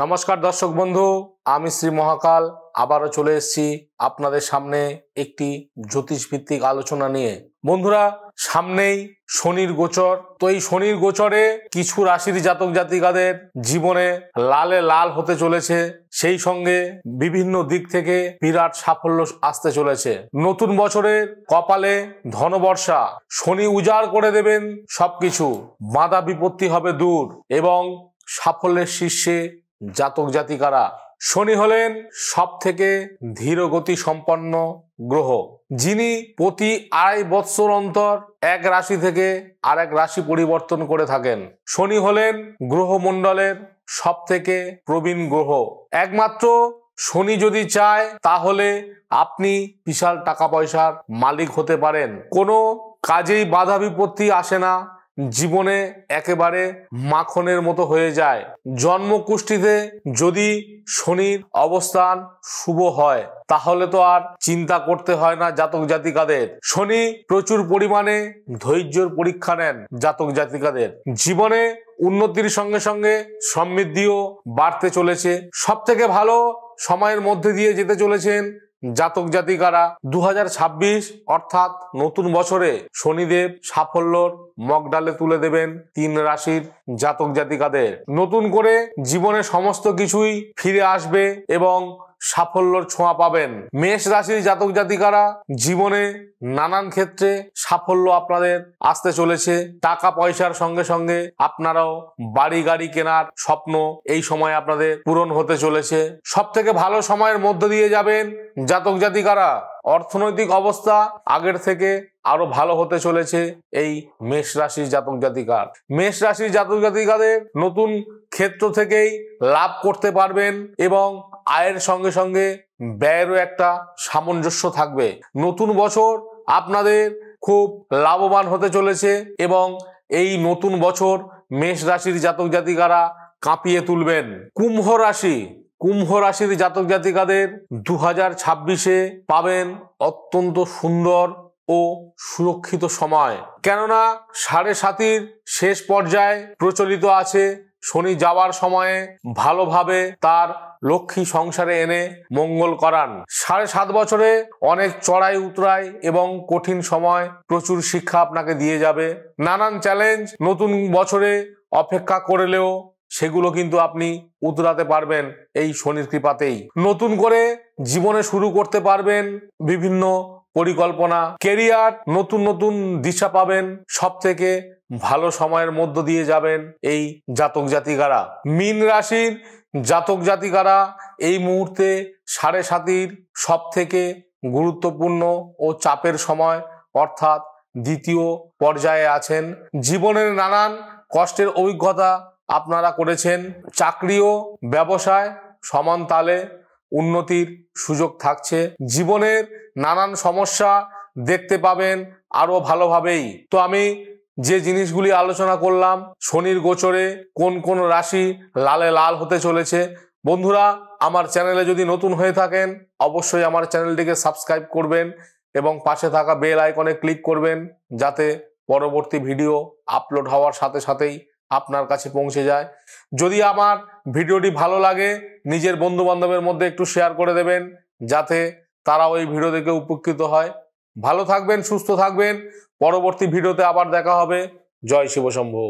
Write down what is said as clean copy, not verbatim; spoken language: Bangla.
নমস্কার দর্শক বন্ধু, আমি শ্রী মহাকাল আবারও চলে এসেছি আপনাদের সামনে একটি জ্যোতিষ ভিত্তিক আলোচনা নিয়ে। বন্ধুরা, সামনেই শনির গোচর। তো এই শনির গোচরে কিছু রাশির জাতক জাতিকাদের জীবনে লালে লাল হতে চলেছে, সেই সঙ্গে বিভিন্ন দিক থেকে বিরাট সাফল্য আসতে চলেছে। নতুন বছরের কপালে ধনবর্ষা, শনি উজাড় করে দেবেন সবকিছু, বাধা বিপত্তি হবে দূর এবং সাফল্যের শীর্ষে জাতক জাতিকারা। শনি হলেন সব থেকে ধীর গতি সম্পন্ন গ্রহ, যিনি প্রতি 2.5 বৎসর অন্তর এক রাশি থেকে আরেক রাশি পরিবর্তন করে থাকেন। শনি হলেন গ্রহমণ্ডলের সব থেকে প্রবীণ গ্রহ। একমাত্র শনি যদি চায় তাহলে আপনি বিশাল টাকা পয়সার মালিক হতে পারেন। কোনো কাজেই বাধা বিপত্তি আসে না, জীবনে একেবারে মাখনের মতো হয়ে যায়। জন্মকুষ্ঠিতে যদি শনির অবস্থান শুভ হয় তাহলে তো আর চিন্তা করতে হয় না জাতক জাতিকাদের। শনি প্রচুর পরিমাণে ধৈর্যের পরীক্ষা নেন জাতক জাতিকাদের। জীবনে উন্নতির সঙ্গে সঙ্গে সমৃদ্ধিও বাড়তে চলেছে। সব থেকে ভালো সময়ের মধ্যে দিয়ে যেতে চলেছেন জাতক জাতিকারা। 2026 অর্থাৎ নতুন বছরে শনিদেব সাফল্যর মগডালে তুলে দেবেন 3 রাশির জাতক জাতিকাদের। নতুন করে জীবনে সমস্ত কিছুই ফিরে আসবে এবং সাফল্যর ছোঁয়া পাবেন। মেষ রাশির জাতক জাতিকারা জীবনে নানান ক্ষেত্রে সাফল্য আপনাদের আসতে চলেছে। টাকা পয়সার সঙ্গে সঙ্গে আপনারাও বাড়ি গাড়ি কেনার স্বপ্ন এই সময় আপনাদের পূরণ হতে চলেছে। সব থেকে ভালো সময়ের মধ্য দিয়ে যাবেন জাতক জাতিকারা। অর্থনৈতিক অবস্থা আগের থেকে আরো ভালো হতে চলেছে এই মেষ রাশির জাতক জাতিকার। মেষ রাশির জাতক জাতিকাদের নতুন ক্ষেত্র থেকেই লাভ করতে পারবেন এবং আয়ের সঙ্গে সঙ্গে ব্যয়েরও একটা সামঞ্জস্য থাকবে। নতুন বছর আপনাদের খুব লাভবান হতে চলেছে এবং এই নতুন বছর মেষ রাশির জাতক জাতিকারা কাঁপিয়ে তুলবেন। কুম্ভ রাশির জাতক জাতিকাদের 2026-এ পাবেন অত্যন্ত সুন্দর ও সুরক্ষিত সময়। কেননা 7.5-র শেষ পর্যায়ে প্রচলিত আছে শনি যাওয়ার সময়ে ভালোভাবে তার লক্ষ্মী সংসারে এনে মঙ্গল করান। 7.5 বছরে অনেক চড়াই উতরাই এবং কঠিন সময় প্রচুর শিক্ষা আপনাকে দিয়ে যাবে। নানান চ্যালেঞ্জ নতুন বছরে অপেক্ষা করলেও সেগুলো কিন্তু আপনি উতরাতে পারবেন এই শনির কৃপাতেই। নতুন করে জীবনে শুরু করতে পারবেন বিভিন্ন পরিকল্পনা, কেরিয়ার, নতুন নতুন দিশা পাবেন। সব থেকে ভালো সময়ের মধ্য দিয়ে যাবেন এই জাতক জাতিকারা। মীন রাশির জাতক জাতিকারা এই মুহূর্তে 7.5-র সব থেকে গুরুত্বপূর্ণ ও চাপের সময় অর্থাৎ দ্বিতীয় পর্যায়ে আছেন। জীবনের নানান কষ্টের অভিজ্ঞতা আপনারা করেছেন। চাকরি ও ব্যবসায় সমান তালে উন্নতির সুযোগ থাকছে। জীবনের নানান সমস্যা দেখতে পাবেন আরো ভালোভাবেই। তো আমি যে জিনিসগুলি আলোচনা করলাম, শনির গোচরে কোন কোন রাশি লালে লাল হতে চলেছে, বন্ধুরা আমার চ্যানেলে যদি নতুন হয়ে থাকেন অবশ্যই আমার চ্যানেলটিকে সাবস্ক্রাইব করবেন এবং পাশে থাকা বেল আইকনে ক্লিক করবেন যাতে পরবর্তী ভিডিও আপলোড হওয়ার সাথে সাথেই আপনার কাছে পৌঁছে যায়। যদি আমার ভিডিওটি ভালো লাগে নিজের বন্ধু বান্ধবের মধ্যে একটু শেয়ার করে দেবেন যাতে তারাও এই ভিডিও দেখে উপকৃত হয়। ভালো থাকবেন, সুস্থ থাকবেন। পরবর্তী ভিডিওতে আবার দেখা হবে। জয় শিব শম্ভু।